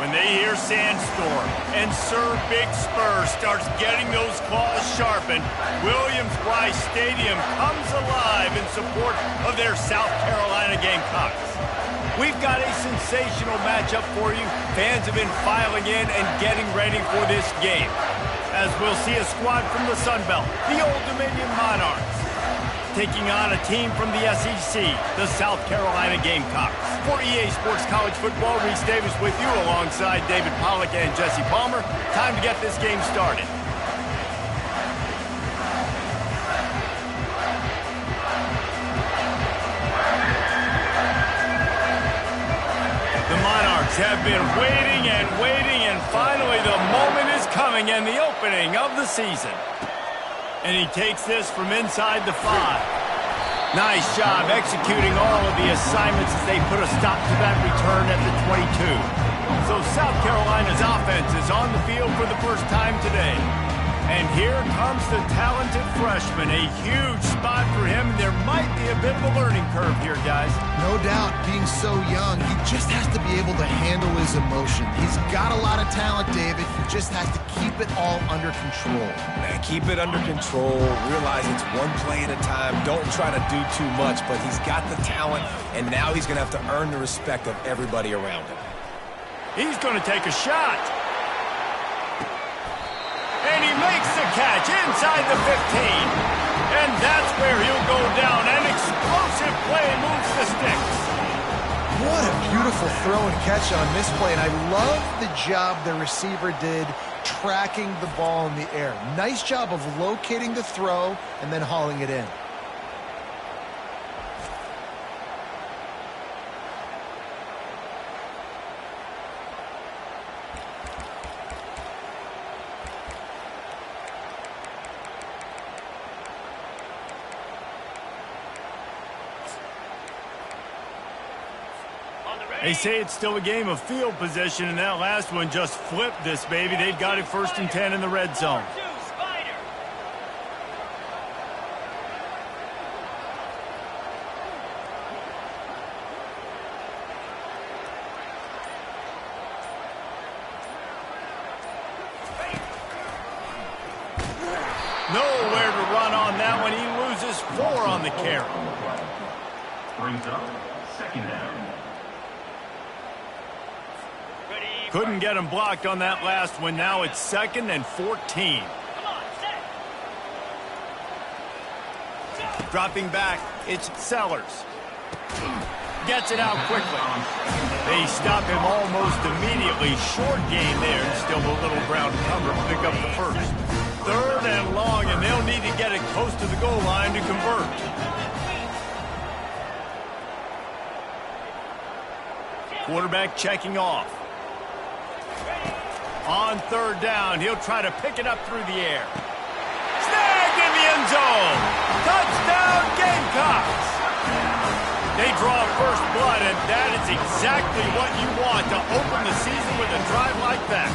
When they hear Sandstorm and Sir Big Spur starts getting those claws sharpened, Williams-Brice Stadium comes alive in support of their South Carolina Gamecocks. We've got a sensational matchup for you. Fans have been filing in and getting ready for this game, as we'll see a squad from the Sun Belt, the Old Dominion Monarchs, taking on a team from the SEC, the South Carolina Gamecocks. For EA Sports College Football, Reese Davis with you alongside David Pollack and Jesse Palmer. Time to get this game started. The Monarchs have been waiting and finally the moment is coming and the opening of the season. And he takes this from inside the 5. Nice job executing all of the assignments as they put a stop to that return at the 22. So South Carolina's offense is on the field for the first time today. And here comes the talented freshman. A huge spot for him. There might be a bit of a learning curve here, guys. No doubt, being so young, he just has to be able to handle his emotion. He's got a lot of talent, David. He just has to keep it all under control. Man, keep it under control. Realize it's one play at a time. Don't try to do too much, but he's got the talent, and now he's going to have to earn the respect of everybody around him. He's going to take a shot. And he makes the catch inside the 15. And that's where he'll go down. An explosive play moves the sticks. What a beautiful throw and catch on this play. And I love the job the receiver did tracking the ball in the air. Nice job of locating the throw and then hauling it in. They say it's still a game of field position, and that last one just flipped this baby. They've got it 1st and 10 in the red zone. Nowhere to run on that one. He loses 4 on the carry. Brings up 2nd down. Couldn't get him blocked on that last one. Now it's 2nd and 14. Dropping back, it's Sellers. Gets it out quickly. They stop him almost immediately. Short gain there. Still a little ground cover. Pick up the first. 3rd and long, and they'll need to get it close to the goal line to convert. Quarterback checking off. On 3rd down, he'll try to pick it up through the air. Snagged in the end zone. Touchdown, Gamecocks. They draw first blood, and that is exactly what you want to open the season with a drive like that.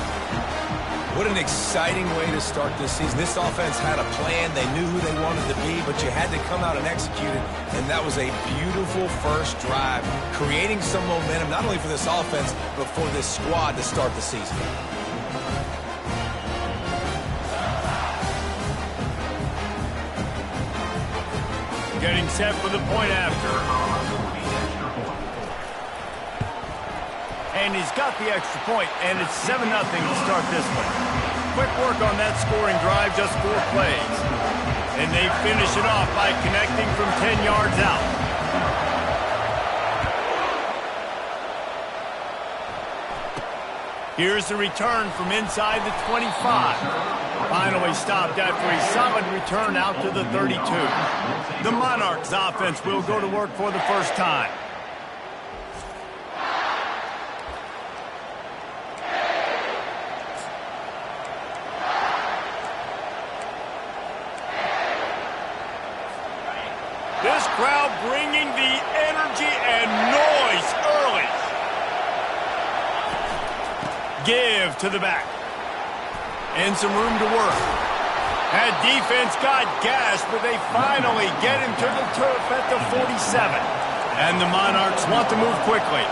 What an exciting way to start this season. This offense had a plan. They knew who they wanted to be, but you had to come out and execute it, and that was a beautiful first drive, creating some momentum, not only for this offense, but for this squad to start the season. Getting set for the point after. And he's got the extra point, and it's 7-0 to start this one. Quick work on that scoring drive, just 4 plays. And they finish it off by connecting from 10 yards out. Here's the return from inside the 25. Finally stopped after a solid return out to the 32. The Monarchs offense will go to work for the first time. This crowd bringing the energy and noise early. Give to the back. And some room to work. That defense got gashed, but they finally get him to the turf at the 47. And the Monarchs want to move quickly.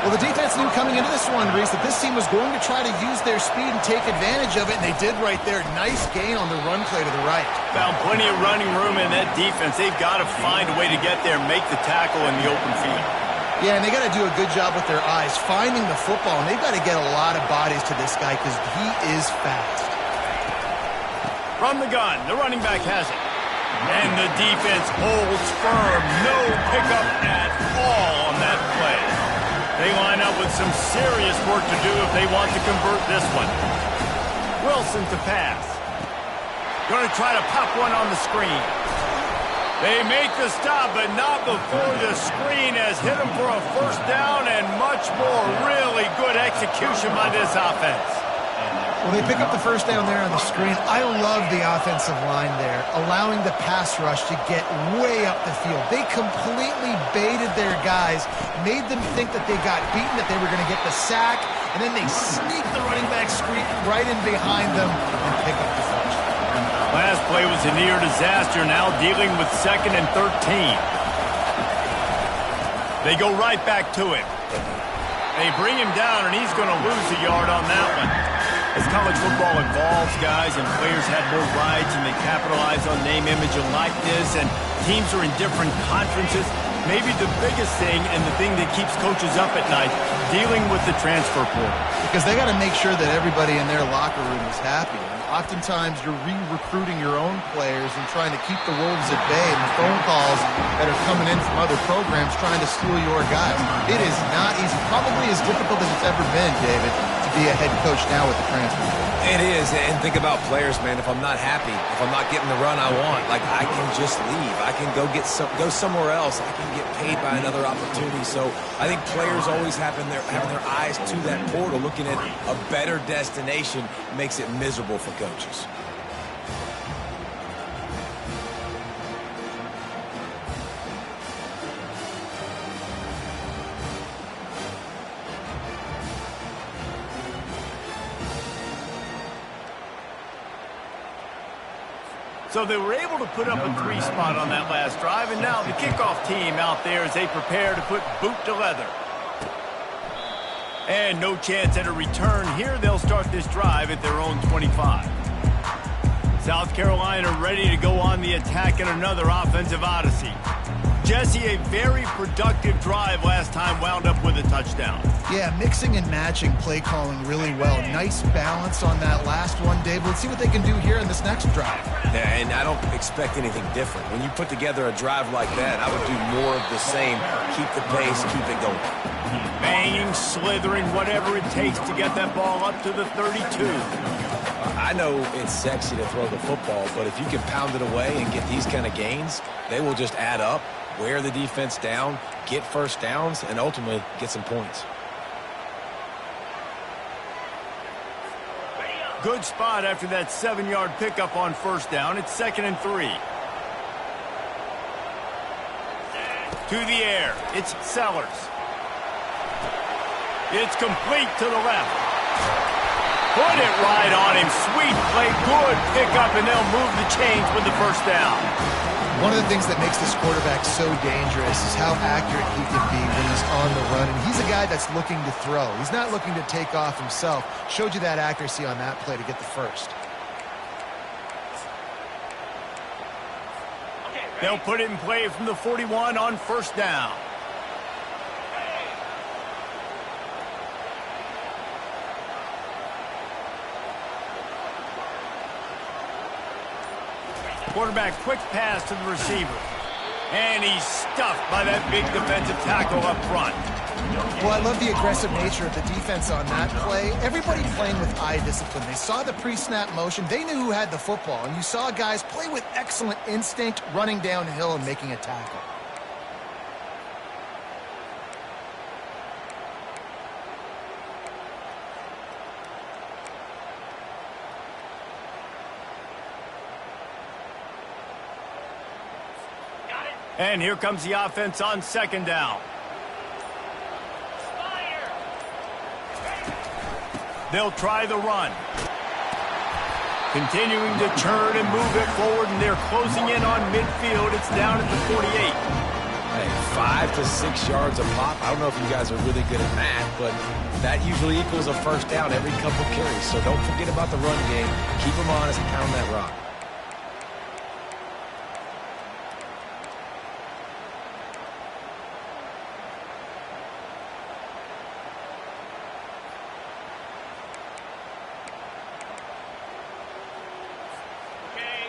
Well, the defense knew coming into this one, Reese, that this team was going to try to use their speed and take advantage of it, and they did right there. Nice gain on the run play to the right. Found plenty of running room in that defense. They've got to find a way to get there and make the tackle in the open field. Yeah, and they got to do a good job with their eyes, finding the football, and they've got to get a lot of bodies to this guy because he is fast. From the gun, the running back has it. And the defense holds firm. No pickup at all on that play. They line up with some serious work to do if they want to convert this one. Wilson to pass. Going to try to pop one on the screen. They make the stop, but not before the screen has hit them for a first down and much more. Really good execution by this offense. Well, they pick up the first down there on the screen. I love the offensive line there, allowing the pass rush to get way up the field. They completely baited their guys, made them think that they got beaten, that they were going to get the sack, and then they sneak the running back screen right in behind them and pick up the first. Last play was a near disaster, now dealing with 2nd and 13. They go right back to him. They bring him down, and he's going to lose a yard on that one. As college football evolves, guys, and players have more rights and they capitalize on name, image, and likeness, and teams are in different conferences, maybe the biggest thing and the thing that keeps coaches up at night, dealing with the transfer portal. Because they got to make sure that everybody in their locker room is happy. And oftentimes you're re-recruiting your own players and trying to keep the wolves at bay, and the phone calls that are coming in from other programs trying to steal your guys. It is not easy. Probably as difficult as it's ever been, David, to be a head coach now with the transfer portal. It is, and think about players, man. If I'm not happy, if I'm not getting the run I want, like, I can just leave. I can go somewhere else. I can get paid by another opportunity. So I think players always having their eyes to that portal, looking at a better destination, makes it miserable for coaches. So they were able to put up a 3 spot on that last drive, and now the kickoff team out there as they prepare to put boot to leather. And no chance at a return here. They'll start this drive at their own 25. South Carolina ready to go on the attack in another offensive odyssey. Jesse, a very productive drive last time wound up with a touchdown. Yeah, mixing and matching play calling really well. Nice balance on that last one, Dave. Let's see what they can do here in this next drive. Yeah, and I don't expect anything different. When you put together a drive like that, I would do more of the same. Keep the pace, keep it going. Banging, slithering, whatever it takes to get that ball up to the 32. I know it's sexy to throw the football, but if you can pound it away and get these kind of gains, they will just add up, wear the defense down, get first downs, and ultimately get some points. Good spot after that 7-yard pickup on first down. It's 2nd and 3. To the air. It's Sellers. It's complete to the left. Put it right on him. Sweet play. Good pickup, and they'll move the chains with the first down. One of the things that makes this quarterback so dangerous is how accurate he can be when he's on the run. And he's a guy that's looking to throw. He's not looking to take off himself. Showed you that accuracy on that play to get the first. They'll put it in play from the 41 on first down. Quarterback, quick pass to the receiver. And he's stuffed by that big defensive tackle up front. Well, I love the aggressive nature of the defense on that play. Everybody playing with eye discipline. They saw the pre-snap motion. They knew who had the football. And you saw guys play with excellent instinct, running downhill and making a tackle. And here comes the offense on second down. They'll try the run. Continuing to turn and move it forward, and they're closing in on midfield. It's down at the 48. Hey, 5 to 6 yards a pop. I don't know if you guys are really good at math, but that usually equals a first down every couple carries. So don't forget about the run game. Keep them honest and pound that rock.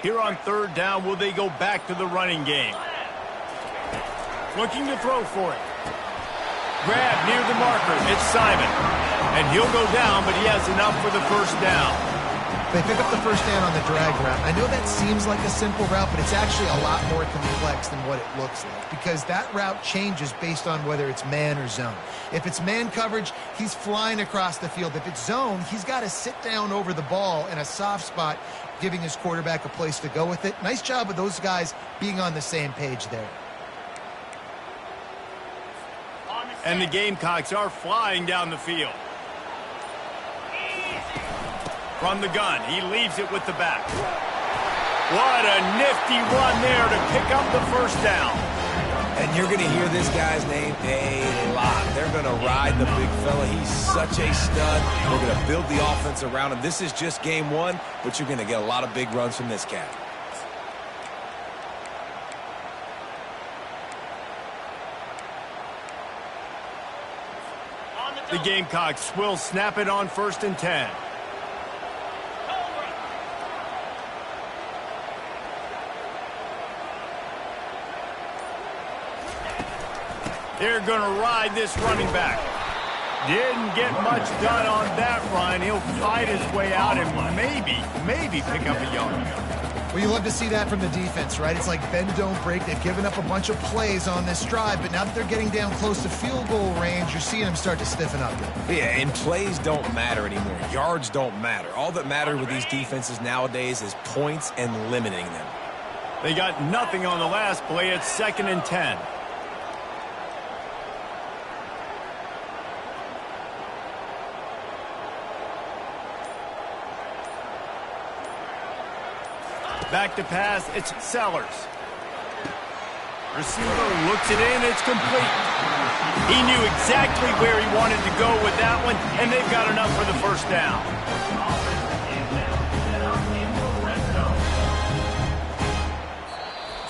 Here on third down, will they go back to the running game? Looking to throw for it. Grab near the marker. It's Simon. And he'll go down, but he has enough for the first down. They pick up the first down on the drag route. I know that seems like a simple route, but it's actually a lot more complex than what it looks like, because that route changes based on whether it's man or zone. If it's man coverage, he's flying across the field. If it's zone, he's got to sit down over the ball in a soft spot, giving his quarterback a place to go with it. Nice job of those guys being on the same page there. And the Gamecocks are flying down the field. From the gun, he leaves it with the back. What a nifty run there to pick up the first down. And you're going to hear this guy's name a lot. They're going to ride the big fella. He's such a stud. They're going to build the offense around him. This is just game one, but you're going to get a lot of big runs from this cat. The Gamecocks will snap it on 1st and 10. They're going to ride this running back. Didn't get much done on that run. He'll fight his way out and maybe pick up a yard. Well, you love to see that from the defense, right? It's like bend, don't break. They've given up a bunch of plays on this drive, but now that they're getting down close to field goal range, you're seeing them start to stiffen up. Yeah, and plays don't matter anymore. Yards don't matter. All that matters with these defenses nowadays is points and limiting them. They got nothing on the last play. It's 2nd and 10. Back to pass, it's Sellers. Receiver looks it in, it's complete. He knew exactly where he wanted to go with that one, and they've got enough for the first down.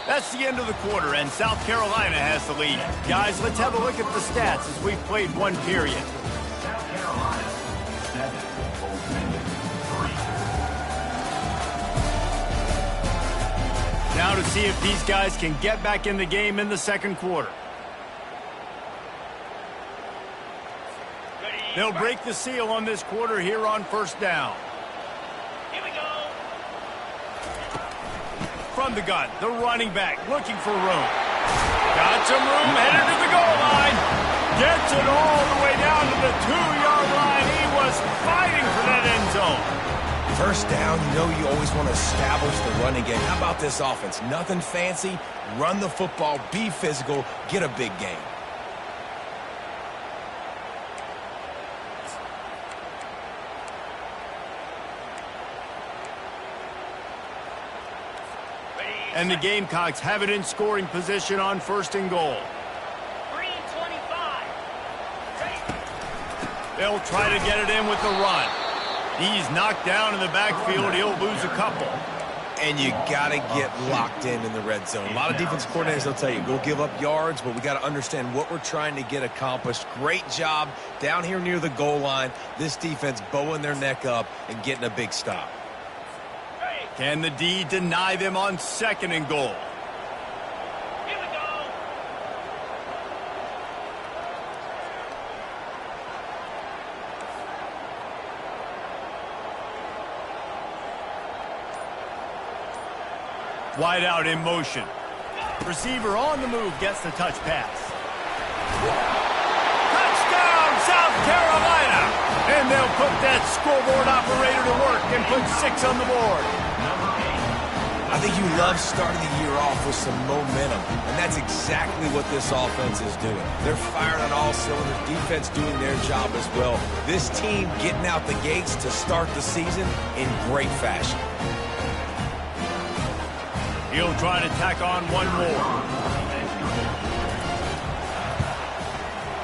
That's the end of the quarter, and South Carolina has the lead. Guys, let's have a look at the stats as we've played one period. South Carolina, 7, Old Dominion, 3. Now to see if these guys can get back in the game in the second quarter. They'll break the seal on this quarter here on 1st down. Here we go. From the gun, the running back looking for room. Got some room, headed to the goal line. Gets it all the way down to the 2-yard line. He was fighting for that end zone. First down, you know you always want to establish the running game. How about this offense? Nothing fancy. Run the football, be physical, get a big gain. And the Gamecocks have it in scoring position on 1st and goal. Green 25. They'll try to get it in with the run. He's knocked down in the backfield. He'll lose a couple. And you got to get locked in the red zone. A lot of defense coordinators will tell you, go give up yards, but we got to understand what we're trying to get accomplished. Great job down here near the goal line. This defense bowing their neck up and getting a big stop. Can the D deny them on 2nd and goal? Here we go. Wide out in motion. Receiver on the move gets the touch pass. Touchdown, South Carolina! And they'll put that scoreboard operator to work and put 6 on the board. I think you love starting the year off with some momentum, and that's exactly what this offense is doing. They're firing on all cylinders, defense doing their job as well. This team getting out the gates to start the season in great fashion. He'll try to tack on one more.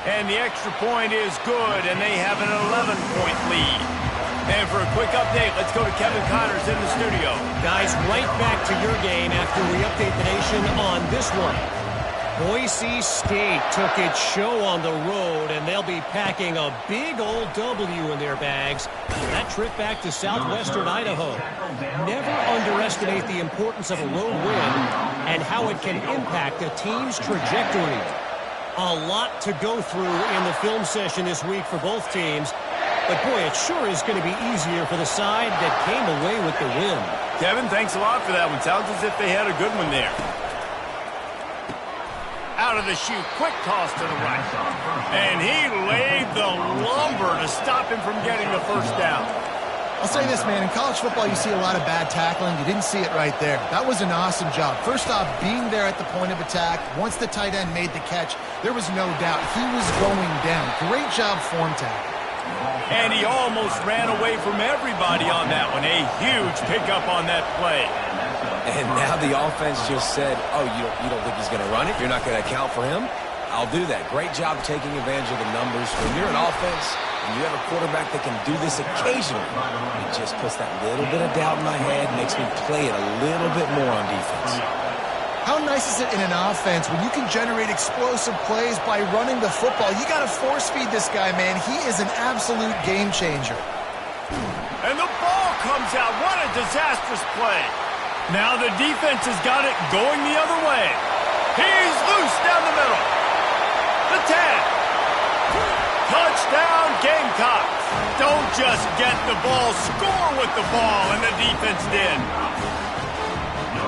And the extra point is good, and they have an 11-point lead. And for a quick update, let's go to Kevin Connors in the studio. Guys, right back to your game after we update the nation on this one. Boise State took its show on the road, and they'll be packing a big old W in their bags. That trip back to southwestern Idaho. Never underestimate the importance of a road win and how it can impact a team's trajectory. A lot to go through in the film session this week for both teams. But, boy, it sure is going to be easier for the side that came away with the win. Kevin, thanks a lot for that one. Sounds as if they had a good one there. Out of the chute, quick toss to the right. And he laid the lumber to stop him from getting the first down. I'll say this, man. In college football, you see a lot of bad tackling. You didn't see it right there. That was an awesome job. First off, being there at the point of attack. Once the tight end made the catch, there was no doubt he was going down. Great job form tackle. And he almost ran away from everybody on that one. A huge pickup on that play. And now the offense just said, oh, you don't think he's going to run it? You're not going to account for him? I'll do that. Great job taking advantage of the numbers. When you're an offense and you have a quarterback that can do this occasionally, it just puts that little bit of doubt in my head, makes me play it a little bit more on defense. How nice is it in an offense when you can generate explosive plays by running the football? You got to force feed this guy, man. He is an absolute game changer. And the ball comes out. What a disastrous play. Now the defense has got it going the other way. He's loose down the middle. The 10. Touchdown, Gamecocks. Don't just get the ball, score with the ball, and the defense did.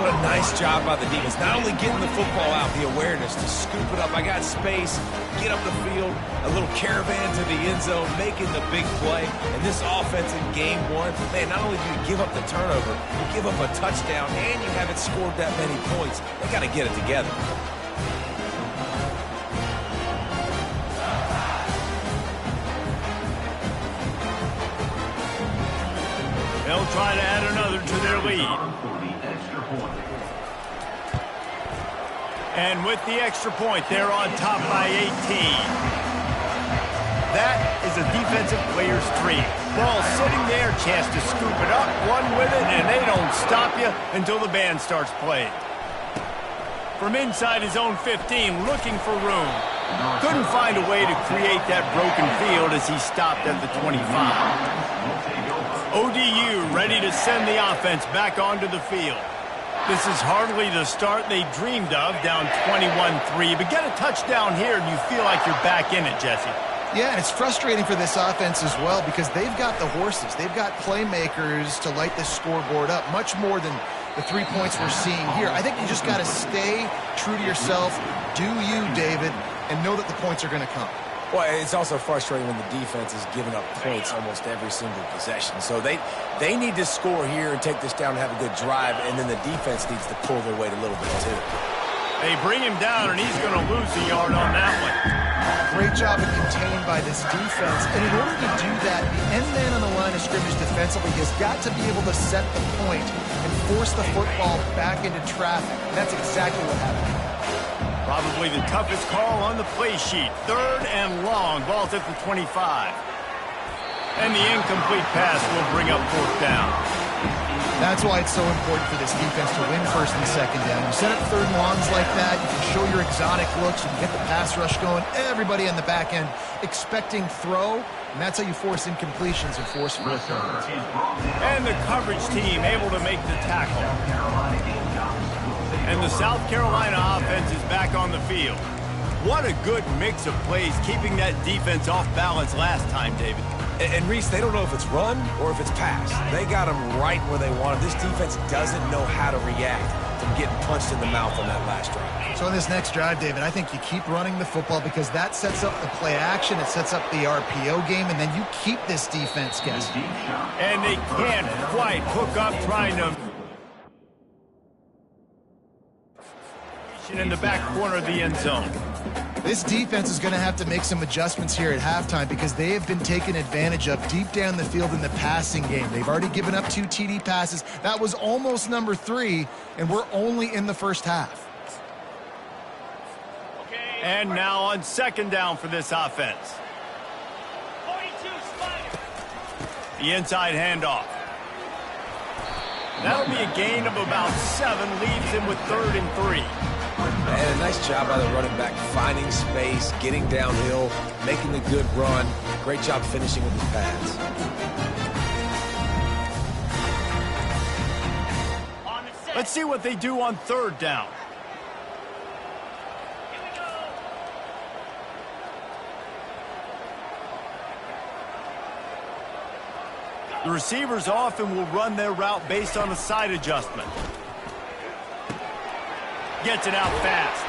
What a nice job by the defense. Not only getting the football out, the awareness to scoop it up. I got space, get up the field, a little caravan to the end zone, making the big play. And this offense in game one, man, not only do you give up the turnover, you give up a touchdown, and you haven't scored that many points. They got to get it together. They'll try to add another to their lead. And with the extra point, they're on top by 18. That is a defensive player's dream. Ball sitting there, chance to scoop it up, one with it, and they don't stop you until the band starts playing. From inside his own 15, looking for room. Couldn't find a way to create that broken field as he stopped at the 25. ODU ready to send the offense back onto the field. This is hardly the start they dreamed of, down 21-3. But get a touchdown here and you feel like you're back in it, Jesse. Yeah, and it's frustrating for this offense as well because they've got the horses. They've got playmakers to light this scoreboard up, much more than the 3 points we're seeing here. I think you just got to stay true to yourself, do you, David, and know that the points are going to come. Well, it's also frustrating when the defense is giving up points almost every single possession. So they need to score here and take this down and have a good drive, and then the defense needs to pull their weight a little bit too. They bring him down, and he's going to lose a yard on that one. Great job of contained by this defense. And in order to do that, the end man on the line of scrimmage defensively has got to be able to set the point and force the football back into traffic. And that's exactly what happened. Probably the toughest call on the play sheet. 3rd and long. Ball's at the 25. And the incomplete pass will bring up 4th down. That's why it's so important for this defense to win 1st and 2nd down. You set up 3rd and longs like that, you can show your exotic looks, you can get the pass rush going, everybody on the back end expecting throw, and that's how you force incompletions and force 4th down. And the coverage team able to make the tackle. And the South Carolina offense is back on the field. What a good mix of plays, keeping that defense off balance last time, David. And Reese, they don't know if it's run or if it's pass. They got them right where they want them. This defense doesn't know how to react from getting punched in the mouth on that last drive. So in this next drive, David, I think you keep running the football because that sets up the play action, it sets up the RPO game, and then you keep this defense guessing. And they can't quite hook up trying to... in the back corner of the end zone. This defense is going to have to make some adjustments here at halftime because they have been taken advantage of deep down the field in the passing game. They've already given up 2 TD passes. That was almost number 3, and we're only in the first half. And now on second down for this offense. 42 Spider. The inside handoff. That'll be a gain of about 7, leaves him with 3rd and 3. And a nice job by the running back, finding space, getting downhill, making the good run. Great job finishing with his pads. On the set. Let's see what they do on 3rd down. Here we go. The receivers often will run their route based on a side adjustment. Gets it out fast.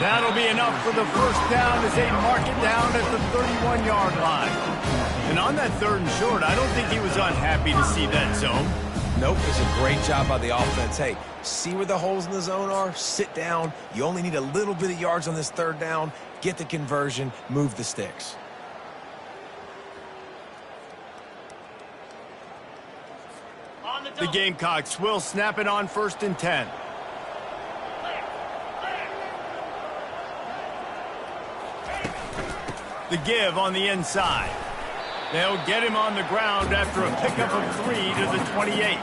That'll be enough for the first down as they mark it down at the 31-yard line. And on that 3rd and short, I don't think he was unhappy to see that zone. Nope, it's a great job by the offense. Hey, see where the holes in the zone are? Sit down. You only need a little bit of yards on this 3rd down. Get the conversion, move the sticks. On the The double. Gamecocks will snap it on 1st and 10. Clear. Clear. The give on the inside. They'll get him on the ground after a pickup of 3 to the 28.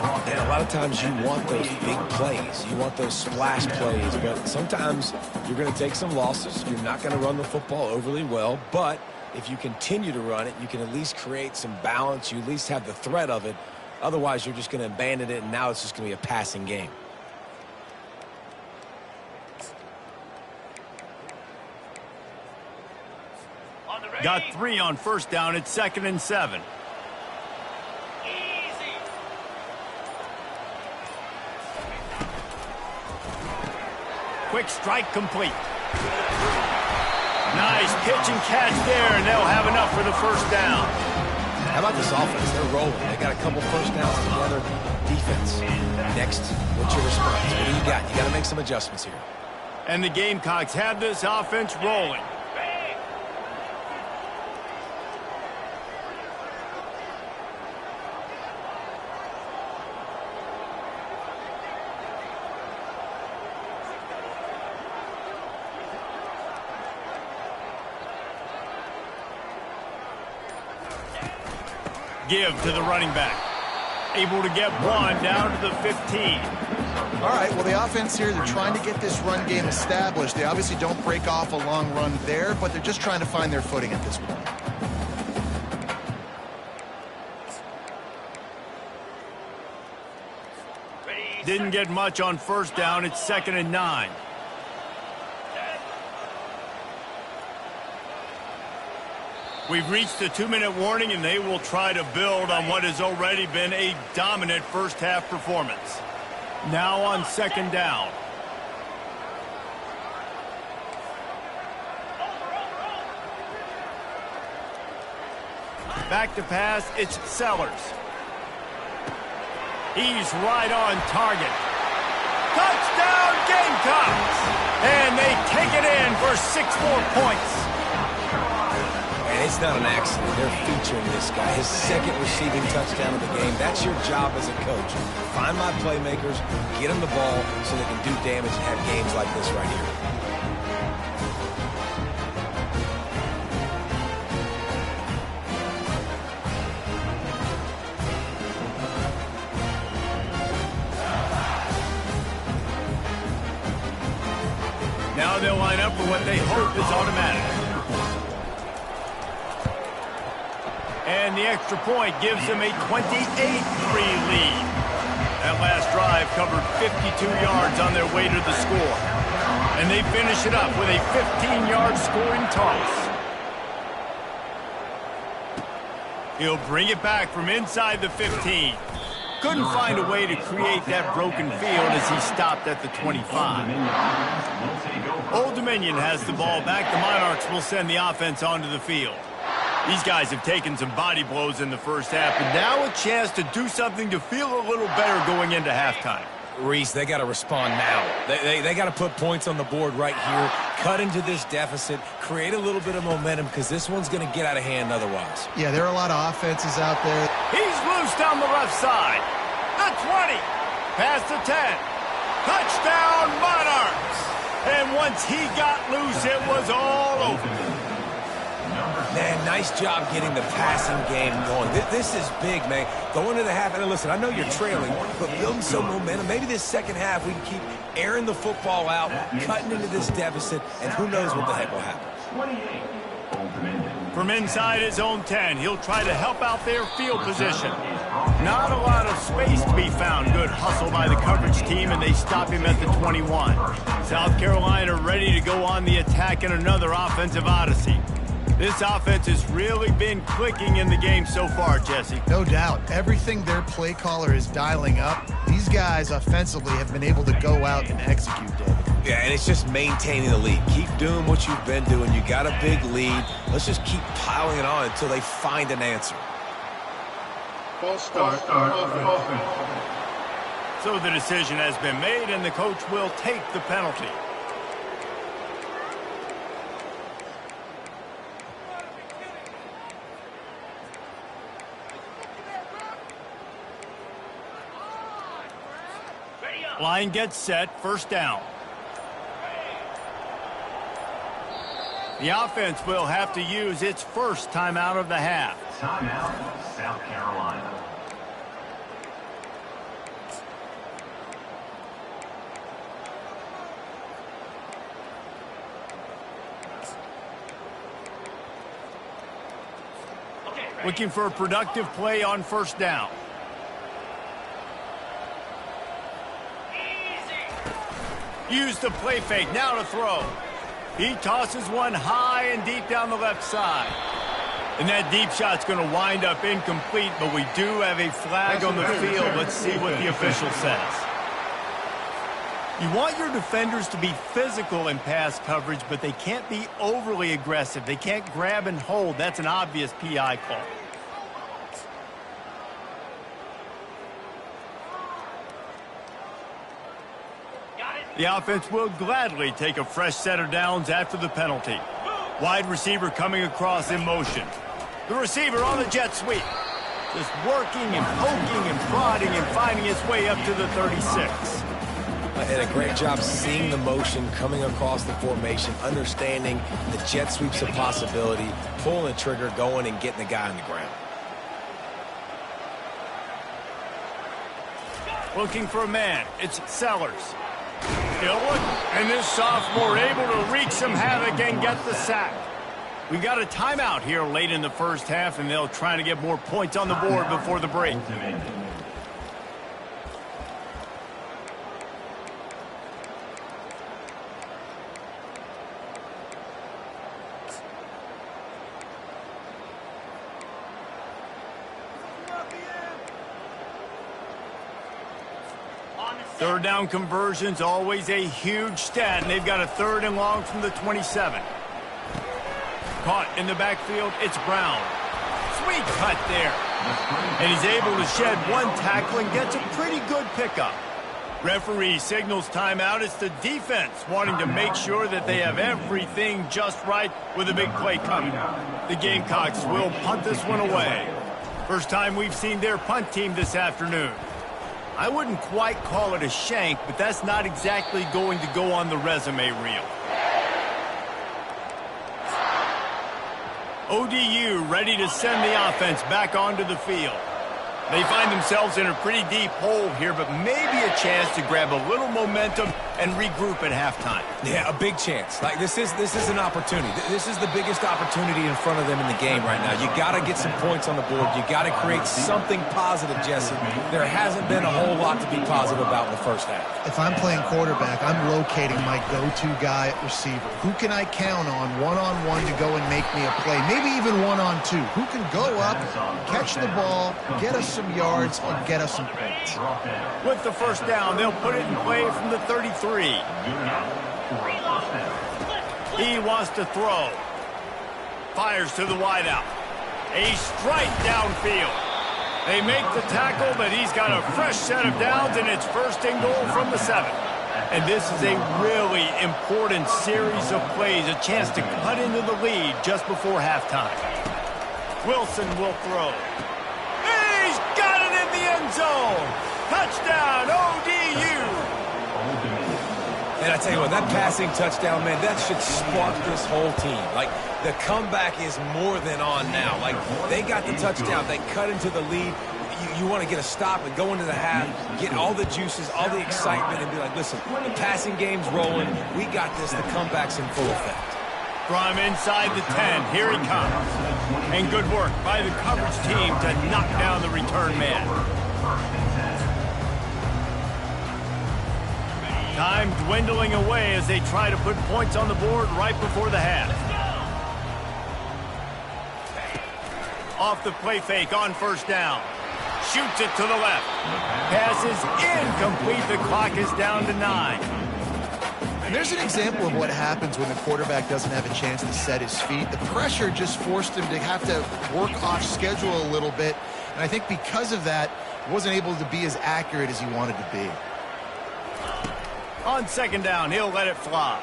And a lot of times you want those big plays. You want those splash plays. But sometimes you're going to take some losses. You're not going to run the football overly well. But if you continue to run it, you can at least create some balance. You at least have the threat of it. Otherwise, you're just going to abandon it, and now it's just going to be a passing game. On the ready. Got 3 on 1st down. It's 2nd and 7. Easy. Quick strike complete. Nice pitch and catch there, and they'll have enough for the 1st down. How about this offense? They're rolling. They got a couple 1st downs together. Defense. Next, what's your response? What do you got? You got to make some adjustments here. And the Gamecocks have this offense rolling. Ready. Give to the running back. Able to get 1 down to the 15. All right, well, the offense here, they're trying to get this run game established. They obviously don't break off a long run there, but they're just trying to find their footing at this point. Ready. Didn't get much on 1st down. It's 2nd and 9. We've reached the 2-minute warning, and they will try to build on what has already been a dominant first-half performance. Now on 2nd down. Back to pass, it's Sellers. He's right on target. Touchdown Gamecocks! And they take it in for 6 more points. And it's not an accident. They're featuring this guy. His 2nd receiving touchdown of the game. That's your job as a coach. Find my playmakers, get them the ball so they can do damage and have games like this right here. Now they'll line up for what they hope is automatic. And the extra point gives them a 28-3 lead. That last drive covered 52 yards on their way to the score. And they finish it up with a 15-yard scoring toss. He'll bring it back from inside the 15. Couldn't find a way to create that broken field as he stopped at the 25. Old Dominion has the ball back. The Monarchs will send the offense onto the field. These guys have taken some body blows in the first half, and now a chance to do something to feel a little better going into halftime. Reese, they got to respond now. They got to put points on the board right here, cut into this deficit, create a little bit of momentum because this one's going to get out of hand otherwise. Yeah, there are a lot of offenses out there. He's loose down the left side. The 20, past the 10. Touchdown, Monarchs! And once he got loose, it was all over. Man, nice job getting the passing game going. This is big, man. Going to the half, and listen, I know you're trailing, but building some momentum. Maybe this second half we can keep airing the football out, cutting into this deficit, and who knows what the heck will happen. 28. From inside his own 10, he'll try to help out their field position. Not a lot of space to be found. Good hustle by the coverage team, and they stop him at the 21. South Carolina ready to go on the attack in another offensive odyssey. This offense has really been clicking in the game so far, Jesse. No doubt. Everything their play caller is dialing up, these guys offensively have been able to go out and execute, David. Yeah, and it's just maintaining the lead. Keep doing what you've been doing. You got a big lead. Let's just keep piling it on until they find an answer. False start. So the decision has been made, and the coach will take the penalty. Line gets set, first down. The offense will have to use its first timeout of the half. Timeout, South Carolina. Looking for a productive play on first down. Use the play fake, now to throw. He tosses one high and deep down the left side. And that deep shot's going to wind up incomplete, but we do have a flag on the field. Let's see what the official says. You want your defenders to be physical in pass coverage, but they can't be overly aggressive. They can't grab and hold. That's an obvious PI call. The offense will gladly take a fresh set of downs after the penalty. Wide receiver coming across in motion. The receiver on the jet sweep. Just working and poking and prodding and finding his way up to the 36. And a great job seeing the motion coming across the formation, understanding the jet sweep's a possibility, pulling the trigger, going and getting the guy on the ground. Looking for a man. It's Sellers. Still looking, and this sophomore able to wreak some havoc and get the sack. We got a timeout here late in the first half, and they'll try to get more points on the board before the break. Third down conversion's always a huge stat, and they've got a third and long from the 27. Caught in the backfield, it's Brown. Sweet cut there. And he's able to shed one tackle and gets a pretty good pickup. Referee signals timeout. It's the defense wanting to make sure that they have everything just right with a big play coming. The Gamecocks will punt this one away. First time we've seen their punt team this afternoon. I wouldn't quite call it a shank, but that's not exactly going to go on the resume reel. ODU ready to send the offense back onto the field. They find themselves in a pretty deep hole here, but maybe a chance to grab a little momentum and regroup at halftime. Yeah, a big chance. Like this is an opportunity. This is the biggest opportunity in front of them in the game right now. You got to get some points on the board. You got to create something positive, Jesse. There hasn't been a whole lot to be positive about in the first half. If I'm playing quarterback, I'm locating my go-to guy at receiver. Who can I count on one-on-one to go and make me a play? Maybe even one-on-two. Who can go up, catch the ball, get us some yards, and get us some points? With the first down, they'll put it in play from the 33. He wants to throw. Fires to the wideout. A strike downfield. They make the tackle, but he's got a fresh set of downs, and it's first and goal from the 7. And this is a really important series of plays, a chance to cut into the lead just before halftime. Wilson will throw. He's got it in the end zone. Touchdown, ODU. And I tell you what, that passing touchdown, man, that should spark this whole team. Like, the comeback is more than on now. Like, they got the touchdown. They cut into the lead. You want to get a stop and go into the half, get all the juices, all the excitement, and be like, listen, the passing game's rolling. We got this. The comeback's in full effect. From inside the 10, here he comes. And good work by the coverage team to knock down the return man. Time dwindling away as they try to put points on the board right before the half. Off the play fake on first down. Shoots it to the left. Pass is incomplete. The clock is down to 9. And there's an example of what happens when the quarterback doesn't have a chance to set his feet. The pressure just forced him to have to work off schedule a little bit. And I think because of that, he wasn't able to be as accurate as he wanted to be. On second down, he'll let it fly.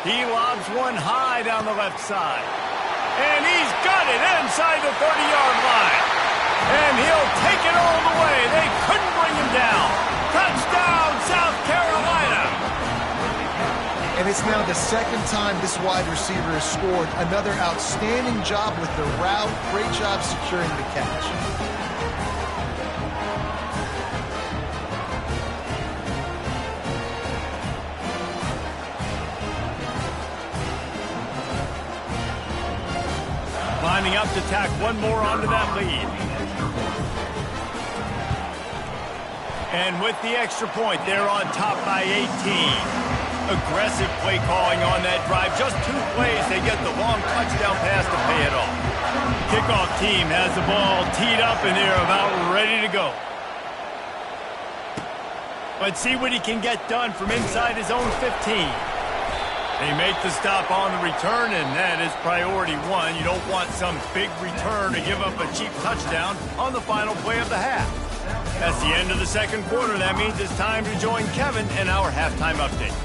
He lobs one high down the left side. And he's got it inside the 30-yard line. And he'll take it all the way. They couldn't bring him down. Touchdown, South Carolina. And it's now the second time this wide receiver has scored. Another outstanding job with the route. Great job securing the catch. Lining up to tack one more onto that lead. And with the extra point, they're on top by 18. Aggressive play calling on that drive. Just 2 plays, they get the long touchdown pass to pay it off. Kickoff team has the ball teed up, and they're about ready to go. Let's see what he can get done from inside his own 15. They make the stop on the return, and that is priority 1. You don't want some big return to give up a cheap touchdown on the final play of the half. That's the end of the second quarter. That means it's time to join Kevin in our halftime update.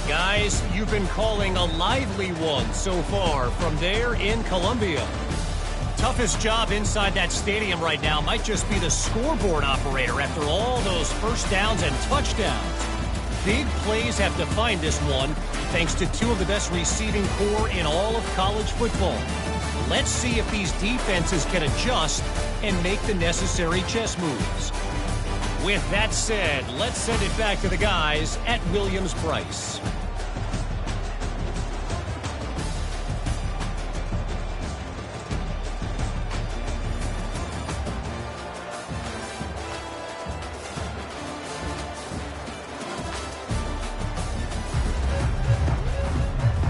Guys, you've been calling a lively one so far from there in Columbia. Toughest job inside that stadium right now might just be the scoreboard operator after all those first downs and touchdowns. Big plays have defined this one, thanks to 2 of the best receiving corps in all of college football. Let's see if these defenses can adjust and make the necessary chess moves. With that said, let's send it back to the guys at Williams-Brice.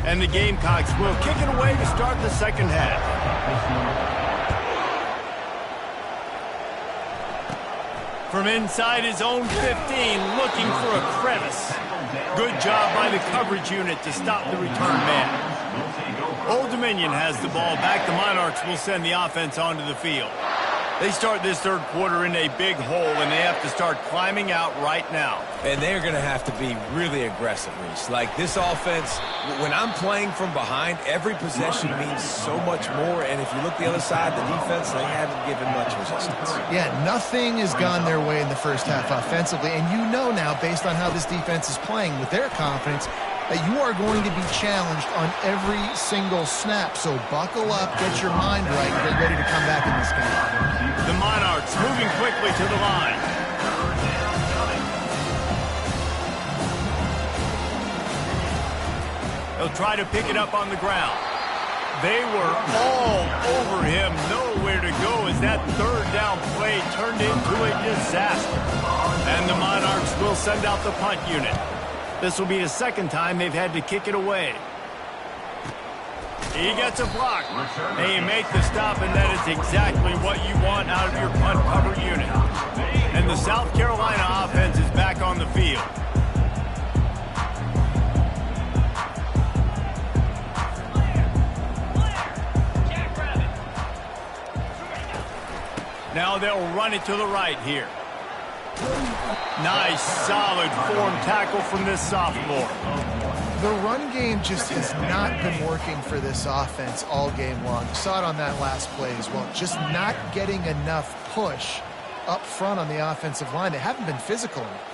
And the Gamecocks will kick it away to start the second half. From inside his own 15, looking for a crevice. Good job by the coverage unit to stop the return man. Old Dominion has the ball back. The Monarchs will send the offense onto the field. They start this third quarter in a big hole, and they have to start climbing out right now. And they're going to have to be really aggressive, Reese. Like, this offense, when I'm playing from behind, every possession means so much more. And if you look the other side, the defense, they haven't given much resistance. Yeah, nothing has gone their way in the first half offensively. And you know now, based on how this defense is playing with their confidence, that you are going to be challenged on every single snap. So buckle up, get your mind right, and get ready to come back in this game. The Monarchs moving quickly to the line. They'll try to pick it up on the ground. They were all over him, nowhere to go as that third down play turned into a disaster. And the Monarchs will send out the punt unit. This will be the second time they've had to kick it away. He gets a block. They make the stop, and that is exactly what you want out of your punt cover unit. And the South Carolina offense is back on the field. Now they'll run it to the right here. Nice, solid form tackle from this sophomore. The run game just has not been working for this offense all game long. You saw it on that last play as well. Just not getting enough push up front on the offensive line. They haven't been physical enough.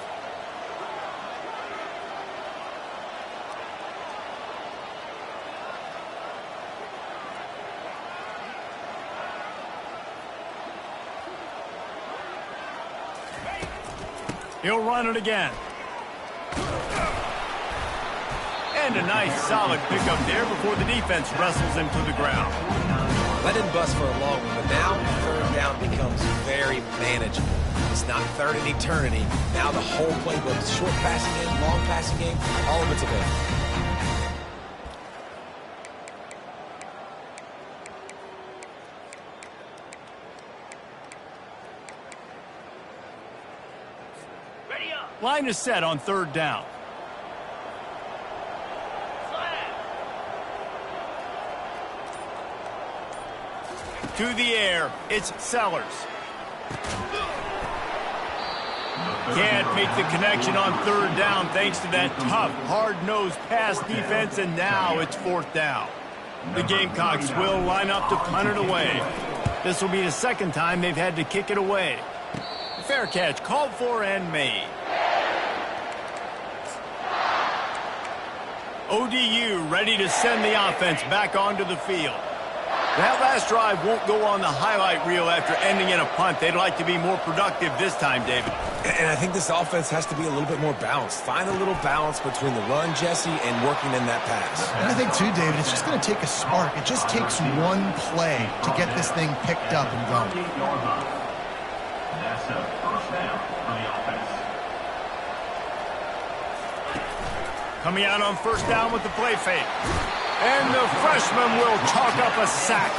He'll run it again. And a nice solid pickup there before the defense wrestles him to the ground. Let him bust for a long one, but now third down becomes very manageable. It's not third in eternity. Now the whole playbook, short passing game, long passing game, all of it's available. Ready up. Line is set on third down. To the air, it's Sellers. Can't make the connection on third down thanks to that tough, hard-nosed pass defense, and now it's fourth down. The Gamecocks will line up to punt it away. This will be the second time they've had to kick it away. Fair catch called for and made. ODU ready to send the offense back onto the field. That last drive won't go on the highlight reel after ending in a punt. They'd like to be more productive this time, David. And I think this offense has to be a little bit more balanced. Find a little balance between the run, Jesse, and working in that pass. And I think, too, David, it's just going to take a spark. It just takes one play to get this thing picked up and going. That's a first down for the offense. Coming out on first down with the play fake. And the freshman will chalk up a sack.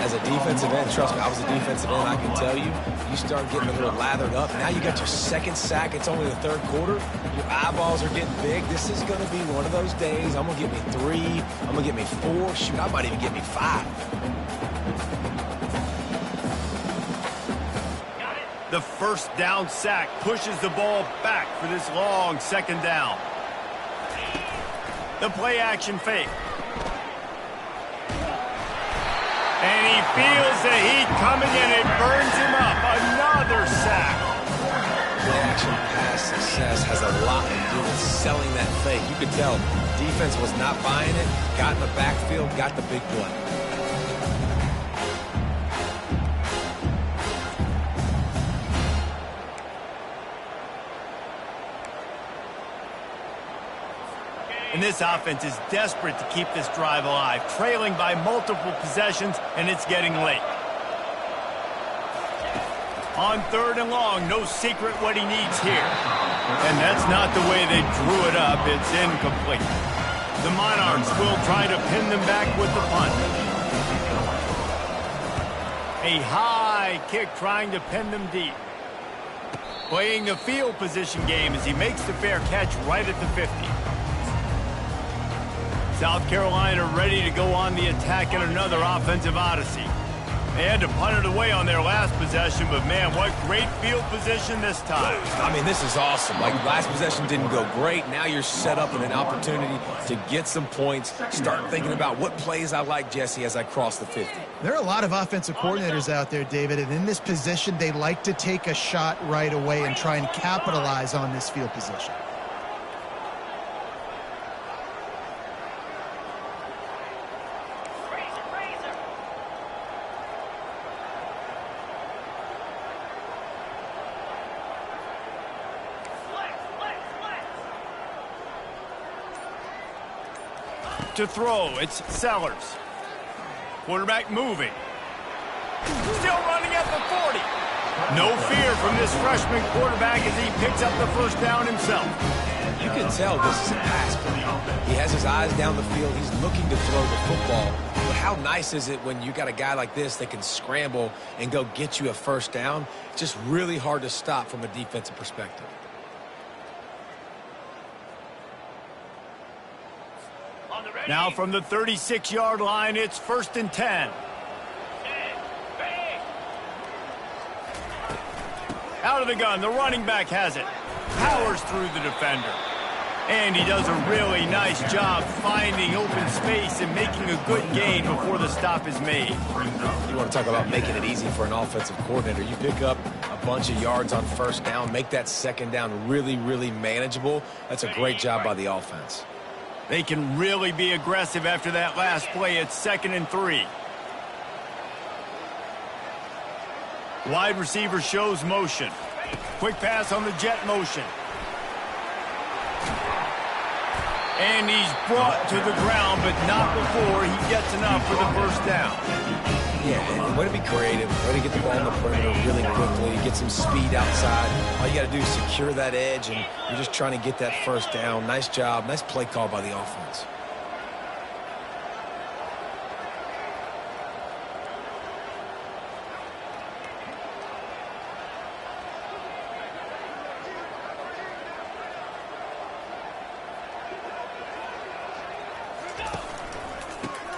As a defensive end, trust me, I was a defensive end, I can tell you, you start getting a little lathered up. Now you got your second sack. It's only the third quarter. Your eyeballs are getting big. This is going to be one of those days. I'm going to get me 3. I'm going to get me 4. Shoot, I might even get me 5. The first down sack pushes the ball back for this long second down. The play action fake. And he feels the heat coming and it burns him up. Another sack. Play action pass success has a lot to do with selling that fake. You could tell defense was not buying it, got in the backfield, got the big play. And this offense is desperate to keep this drive alive, trailing by multiple possessions, and it's getting late. On third and long, no secret what he needs here. And that's not the way they drew it up. It's incomplete. The Monarchs will try to pin them back with the punt. A high kick trying to pin them deep. Playing the field position game as he makes the fair catch right at the 50. South Carolina ready to go on the attack in another offensive odyssey. They had to punt it away on their last possession, but man, what great field position this time. I mean, this is awesome. Like, last possession didn't go great. Now you're set up in an opportunity to get some points. Start thinking about what plays I like, Jesse, as I cross the 50. There are a lot of offensive coordinators out there, David, and in this position, they like to take a shot right away and try and capitalize on this field position. To throw, it's Sellers. Quarterback moving. Still running at the 40. No fear from this freshman quarterback as he picks up the first down himself. You can tell this is a pass play. He has his eyes down the field. He's looking to throw the football. But how nice is it when you got a guy like this that can scramble and go get you a first down? It's just really hard to stop from a defensive perspective. Now from the 36-yard line, it's 1st and 10. Out of the gun, the running back has it. Powers through the defender. And he does a really nice job finding open space and making a good gain before the stop is made. You want to talk about making it easy for an offensive coordinator. You pick up a bunch of yards on first down, make that second down really, really manageable. That's a great job by the offense. They can really be aggressive after that last play. It's 2nd and 3. Wide receiver shows motion. Quick pass on the jet motion. And he's brought to the ground, but not before he gets enough for the first down. Yeah, and way to be creative, way to get the ball in the perimeter really quickly, get some speed outside. All you got to do is secure that edge, and you're just trying to get that first down. Nice job, nice play call by the offense.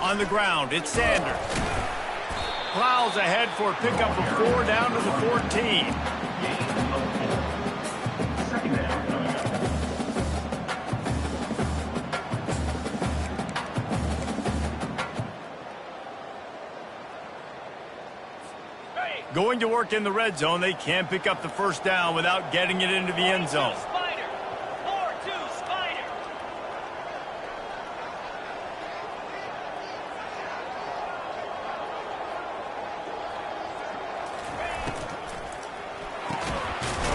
On the ground, it's Sanders. Plows ahead for a pickup of 4 down to the 14. Second down coming up. Going to work in the red zone, they can't pick up the first down without getting it into the end zone. Spider. 4-2 Spider.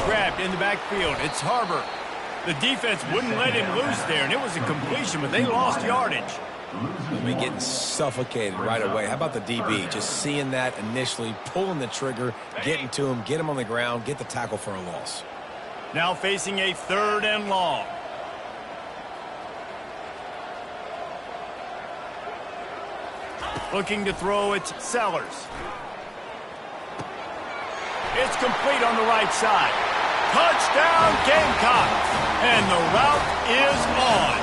Grabbed in the backfield. It's Harbor. The defense wouldn't let him loose there, and it was a completion, but they lost yardage. He'll be getting suffocated right away. How about the DB? Just seeing that initially, pulling the trigger, getting to him, get him on the ground, get the tackle for a loss. Now facing a 3rd and long. Looking to throw, it's Sellers. It's complete on the right side. Touchdown, Gamecocks! And the route is on.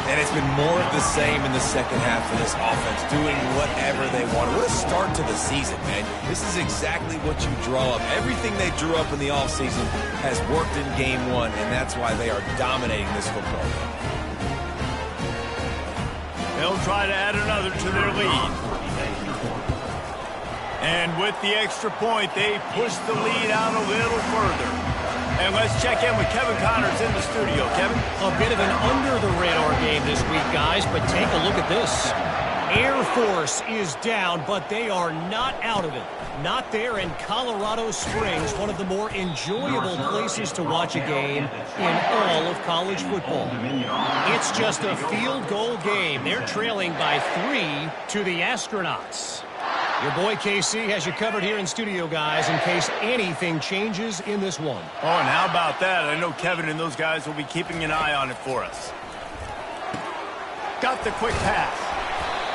And it's been more of the same in the second half for this offense, doing whatever they want. What a start to the season, man. This is exactly what you draw up. Everything they drew up in the offseason has worked in game 1, and that's why they are dominating this football game. They'll try to add another to their lead. And with the extra point, they push the lead out a little further. And let's check in with Kevin Connors in the studio. Kevin? A bit of an under-the-radar game this week, guys, but take a look at this. Air Force is down, but they are not out of it. Not there in Colorado Springs, one of the more enjoyable places to watch a game in all of college football. It's just a field goal game. They're trailing by 3 to the Astronauts. Your boy KC has you covered here in studio, guys, in case anything changes in this one. Oh, and how about that? I know Kevin and those guys will be keeping an eye on it for us. Got the quick pass.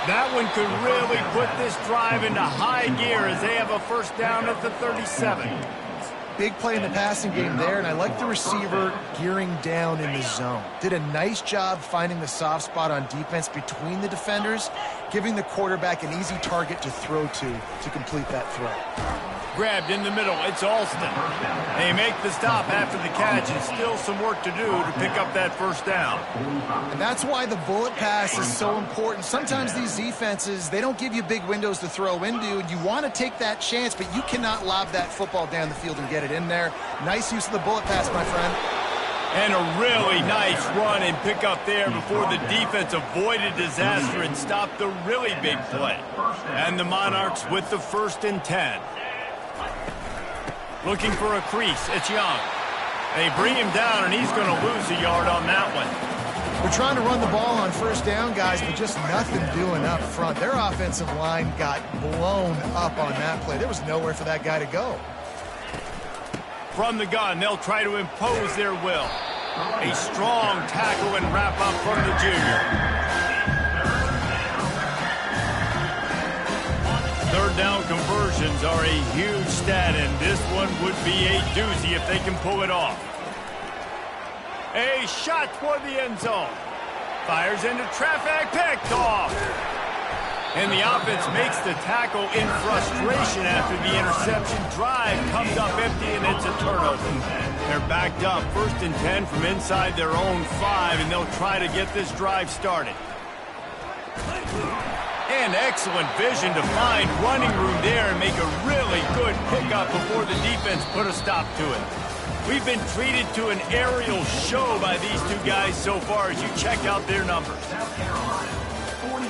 That one could really put this drive into high gear as they have a first down at the 37. Big play in the passing game there, and I like the receiver gearing down in the zone. Did a nice job finding the soft spot on defense between the defenders, giving the quarterback an easy target to throw to complete that throw. Grabbed in the middle, it's Alston. They make the stop after the catch, and still some work to do to pick up that first down. And that's why the bullet pass is so important. Sometimes these defenses, they don't give you big windows to throw into, and you want to take that chance, but you cannot lob that football down the field and get it in there. Nice use of the bullet pass, my friend. And a really nice run and pick up there before the defense avoided disaster and stopped the really big play. And the Monarchs with the 1st and 10. Looking for a crease, it's Young. They bring him down, and he's going to lose a yard on that one. We're trying to run the ball on first down, guys, but just nothing doing up front. Their offensive line got blown up on that play. There was nowhere for that guy to go. From the gun, they'll try to impose their will. A strong tackle and wrap up from the junior. 3rd down conversions are a huge stat, and this one would be a doozy if they can pull it off. A shot for the end zone. Fires into traffic, picked off. And the offense makes the tackle in frustration after the interception. Drive comes up empty, and it's a turnover. They're backed up 1st and 10 from inside their own 5, and they'll try to get this drive started. And excellent vision to find running room there and make a really good pickup before the defense put a stop to it. We've been treated to an aerial show by these two guys so far as you check out their numbers. South Carolina, 42.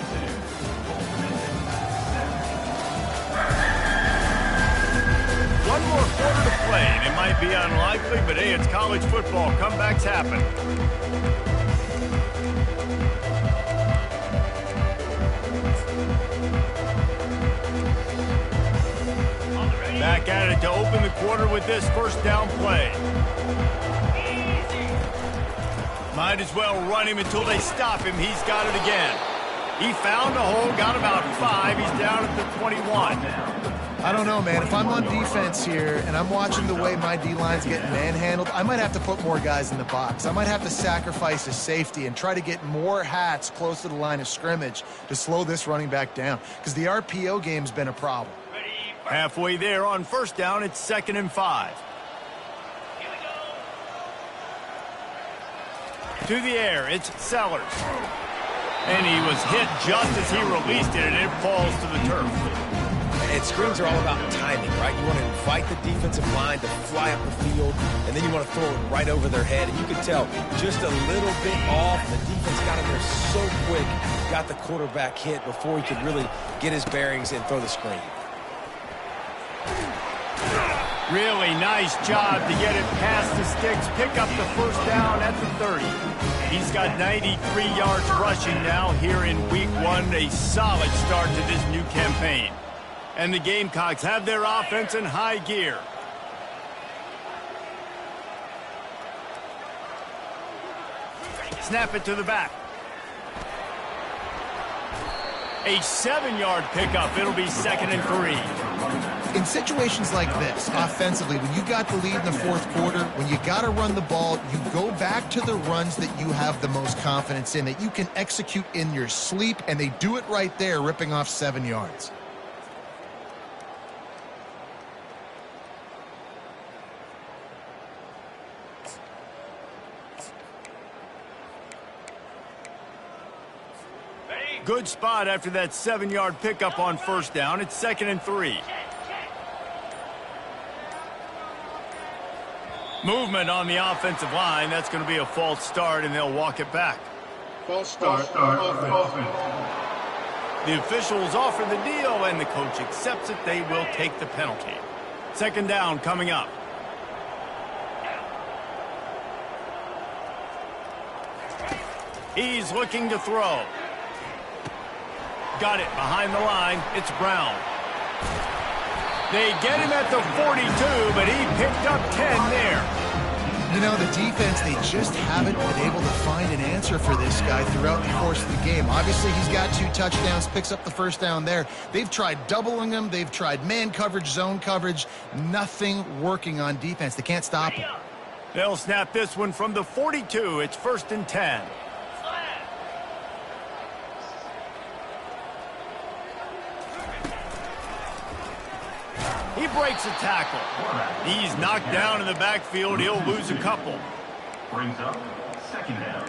one more quarter to play. And it might be unlikely, but hey, it's college football. Comebacks happen. Back at it to open the quarter with this first down play. Might as well run him until they stop him. He's got it again. He found a hole, got about 5. He's down at the 21. I don't know, man. If I'm on defense here and I'm watching the way my D-line's getting manhandled, I might have to put more guys in the box. I might have to sacrifice a safety and try to get more hats close to the line of scrimmage to slow this running back down, because the RPO game's been a problem. Halfway there on first down, it's 2nd and 5. To the air, it's Sellers. And he was hit just as he released it, and it falls to the turf. And screens are all about timing, right? You want to invite the defensive line to fly up the field, and then you want to throw it right over their head. And you can tell just a little bit off. The defense got in there so quick, got the quarterback hit before he could really get his bearings and throw the screen. Really nice job to get it past the sticks, pick up the first down at the 30. He's got 93 yards rushing now here in week 1, a solid start to this new campaign. And the Gamecocks have their offense in high gear. Snap it to the back. A 7-yard pickup. It'll be 2nd and 3. In situations like this, offensively, when you got the lead in the fourth quarter, when you got to run the ball, you go back to the runs that you have the most confidence in, that you can execute in your sleep, and they do it right there, ripping off 7 yards. Good spot after that 7-yard pickup on first down. It's 2nd and 3. Movement on the offensive line. That's going to be a false start, and they'll walk it back. False start offense. The officials offer the deal, and the coach accepts it. They will take the penalty. 2nd down coming up. He's looking to throw. Got it behind the line. It's Brown. They get him at the 42, but he picked up 10 there. You know, the defense, they just haven't been able to find an answer for this guy throughout the course of the game. Obviously, he's got 2 touchdowns, picks up the first down there. They've tried doubling him. They've tried man coverage, zone coverage. Nothing working on defense. They can't stop him. They'll snap this one from the 42. It's 1st and 10. He breaks a tackle. He's knocked down in the backfield. He'll lose a couple. Brings up 2nd down.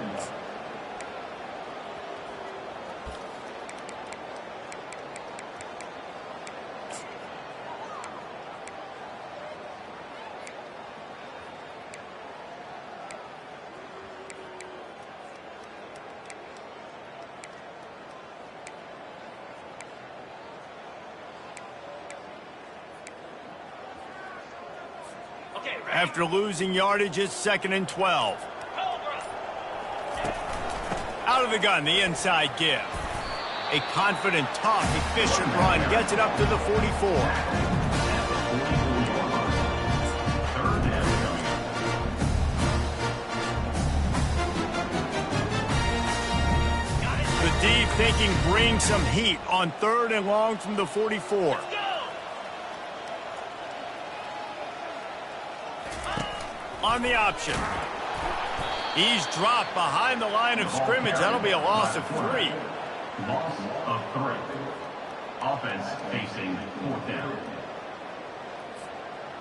After losing yardage, it's 2nd and 12. Out of the gun, the inside give. A confident, tough, efficient run gets it up to the 44. The deep thinking brings some heat on 3rd and long from the 44. On the option. He's dropped behind the line of scrimmage. That'll be a loss of 3. Loss of 3. Offense facing 4th down.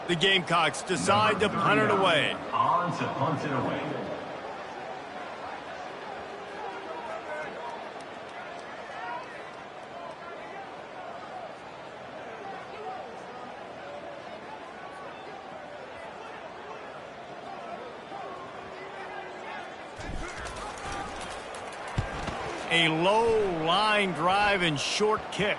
The Gamecocks decide to punt it away. On to punt it away. A low line drive and short kick.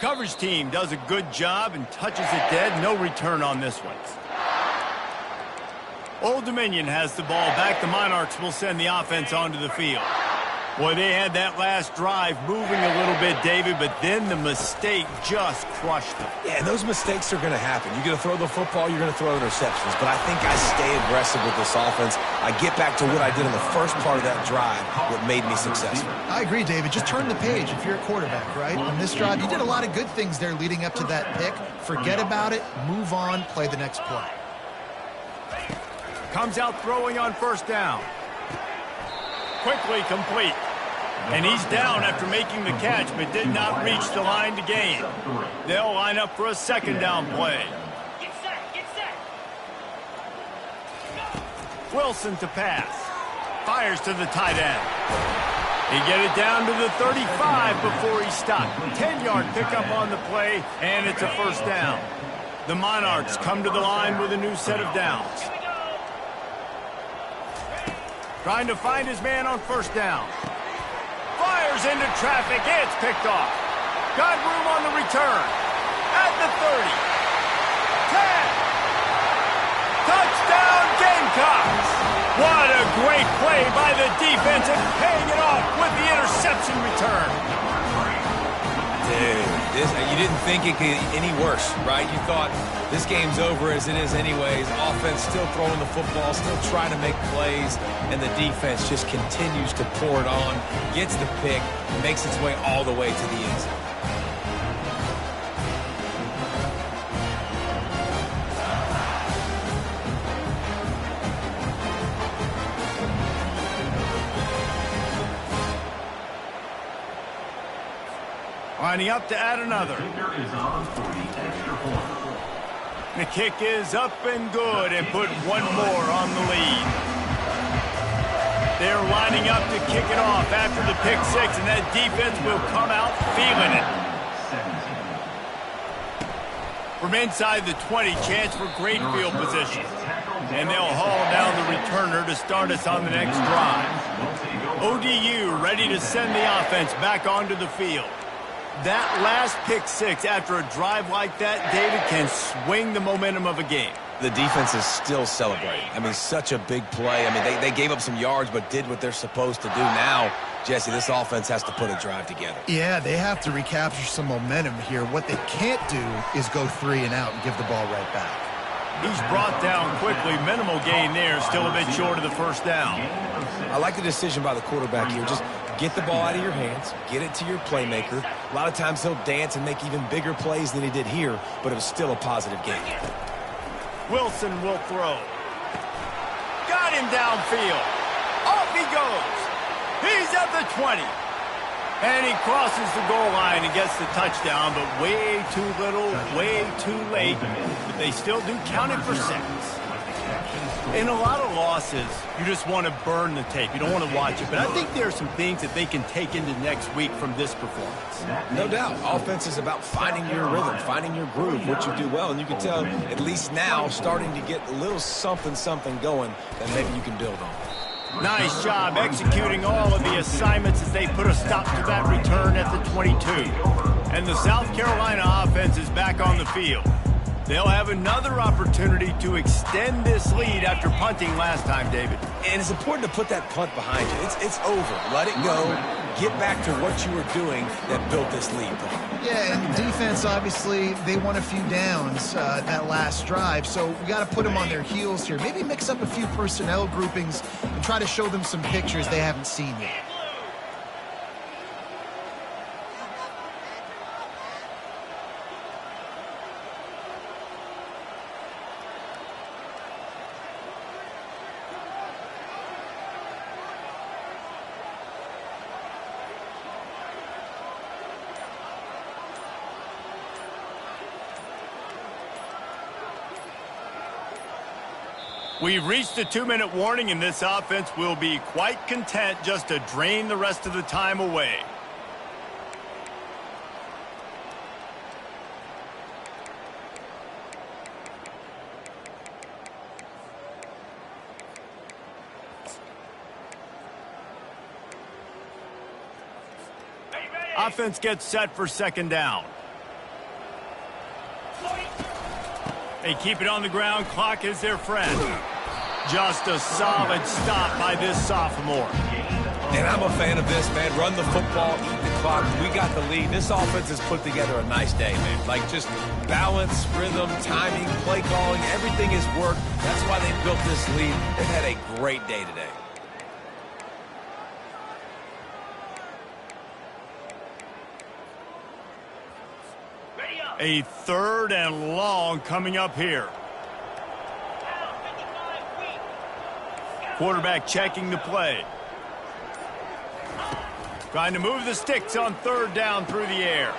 Coverage team does a good job and touches it dead. No return on this one. Old Dominion has the ball back. The Monarchs will send the offense onto the field. Boy, they had that last drive moving a little bit, David, but then the mistake just crushed them. Yeah, and those mistakes are going to happen. You're going to throw the football, you're going to throw interceptions. But I think I stay aggressive with this offense. I get back to what I did in the first part of that drive, what made me successful. I agree, David. Just turn the page if you're a quarterback, right? On this drive, you did a lot of good things there leading up to that pick. Forget about it, move on, play the next play. Comes out throwing on first down. Quickly complete. And he's down after making the catch, but did not reach the line to gain. They'll line up for a second down play. Get set, get set. Wilson to pass. Fires to the tight end. He get it down to the 35 before he stopped. 10-yard pickup on the play, and it's a first down. The Monarchs come to the line with a new set of downs. Trying to find his man on first down. Fires into traffic. It's picked off. Got room on the return. At the 30. 10. Touchdown Gamecocks. What a great play by the defense and paying it off with the interception return. Dude, you didn't think it could get any worse, right? You thought this game's over as it is anyways. Offense still throwing the football, still trying to make plays, and the defense just continues to pour it on, gets the pick, makes its way all the way to the end zone. Lining up to add another. The kick is up and good and put one more on the lead. They're lining up to kick it off after the pick six, and that defense will come out feeling it. From inside the 20, chance for great field position. And they'll haul down the returner to start us on the next drive. ODU ready to send the offense back onto the field. That last pick six after a drive like that, David, can swing the momentum of a game. The defense is still celebrating. I mean, such a big play. I mean, they gave up some yards but did what they're supposed to do. Now, Jesse, this offense has to put a drive together. Yeah, they have to recapture some momentum here. What they can't do is go 3 and out and give the ball right back. He's brought down quickly. Minimal gain there. Still a bit short of the first down. I like the decision by the quarterback here. Just get the ball out of your hands, get it to your playmaker. A lot of times he'll dance and make even bigger plays than he did here, but it was still a positive game. Wilson will throw. Got him downfield. Off he goes. He's at the 20. And he crosses the goal line and gets the touchdown, but way too little, way too late. But they still do count it for 6. In a lot of losses, you just want to burn the tape. You don't want to watch it. But I think there are some things that they can take into next week from this performance. No doubt. Offense is about finding your rhythm, finding your groove, what you do well. And you can tell, at least now, starting to get a little something going that maybe you can build on. Nice job executing all of the assignments as they put a stop to that return at the 22. And the South Carolina offense is back on the field. They'll have another opportunity to extend this lead after punting last time, David. And it's important to put that punt behind you. It's over. Let it go. Get back to what you were doing that built this lead. Yeah, and defense, obviously, they won a few downs that last drive, so we got to put them on their heels here. Maybe mix up a few personnel groupings and try to show them some pictures they haven't seen yet. We've reached the 2-minute warning, and this offense will be quite content just to drain the rest of the time away. Offense gets set for second down. They keep it on the ground. Clock is their friend. Just a solid stop by this sophomore. And I'm a fan of this, man. Run the football, eat the clock. We got the lead. This offense has put together a nice day, man. Like, just balance, rhythm, timing, play calling, everything has worked. That's why they built this lead. They've had a great day today. A 3rd and long coming up here. Quarterback checking the play. Trying to move the sticks on 3rd down through the air.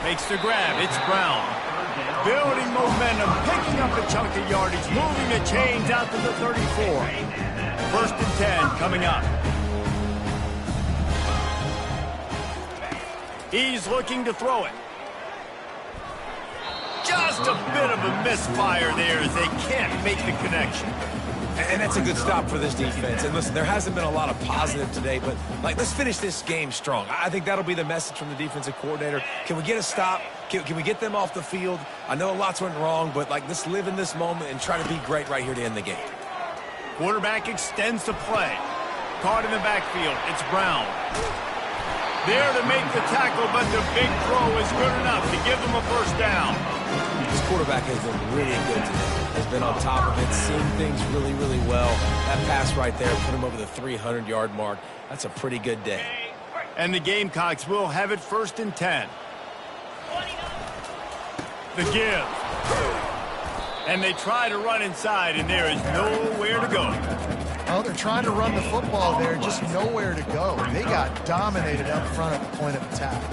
Makes the grab. It's Brown. Building momentum, picking up a chunk of yardage, moving the chains out to the 34. 1st and 10 coming up. He's looking to throw it. Just a bit of a misfire there as they can't make the connection. And that's a good stop for this defense. And listen, there hasn't been a lot of positive today, but like, let's finish this game strong. I think that'll be the message from the defensive coordinator. Can we get a stop? Can we get them off the field? I know lots went wrong, but like, let's live in this moment and try to be great right here to end the game. Quarterback extends the play. Caught in the backfield. It's Brown. There to make the tackle, but the big throw is good enough to give them a 1st down. This quarterback has been really good today. Has been on top of it, seeing things really, really well. That pass right there put him over the 300-yard mark. That's a pretty good day. And the Gamecocks will have it 1st and 10. The give. And they try to run inside, and there is nowhere to go. Oh, they're trying to run the football there, just nowhere to go. They got dominated up front at the point of attack.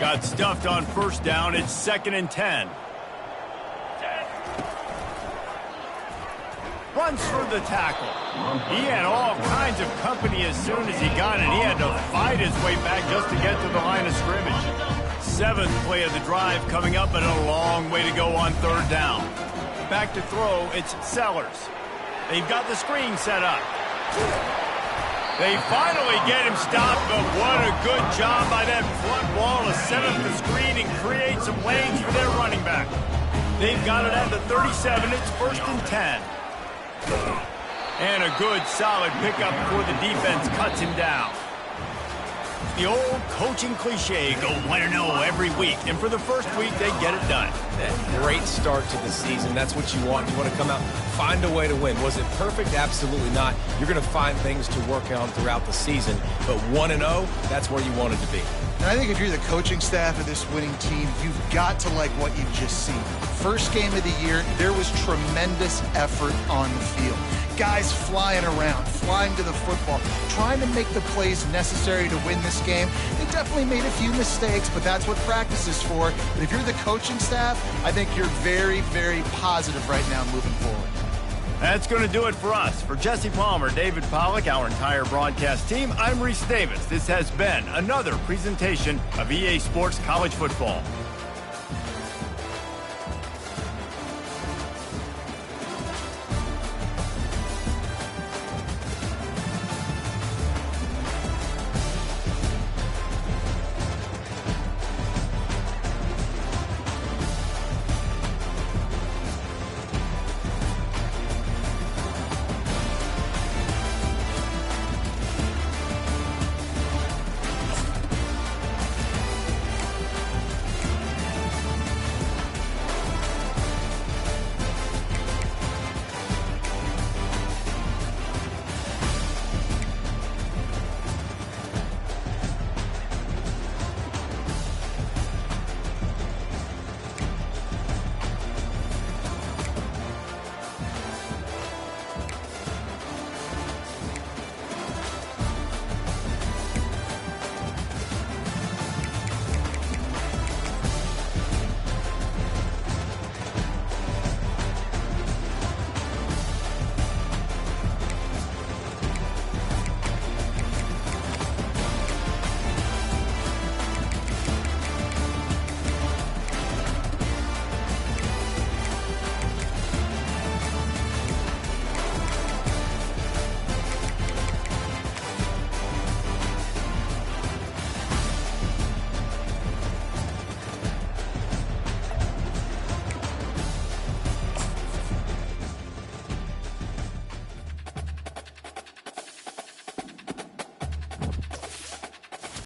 Got stuffed on 1st down. It's 2nd and 10. Runs for the tackle. He had all kinds of company as soon as he got it. He had to fight his way back just to get to the line of scrimmage. 7th play of the drive coming up, and a long way to go on 3rd down. Back to throw, it's Sellers. They've got the screen set up. They finally get him stopped, but what a good job by that front wall to set up the screen and create some lanes for their running back. They've got it at the 37. It's 1st and 10. And a good, solid pickup before the defense cuts him down. The old coaching cliche, go 1-0 every week. And for the first week, they get it done. That great start to the season. That's what you want. You want to come out, find a way to win. Was it perfect? Absolutely not. You're going to find things to work on throughout the season. But 1-0, that's where you wanted to be. And I think if you're the coaching staff of this winning team, you've got to like what you've just seen. First game of the year, there was tremendous effort on the field. Guys flying around, flying to the football, trying to make the plays necessary to win this game. They definitely made a few mistakes, but that's what practice is for. But if you're the coaching staff, I think you're very, very positive right now moving forward. That's going to do it for us. For Jesse Palmer, David Pollack, our entire broadcast team, I'm Reese Davis. This has been another presentation of EA Sports College Football.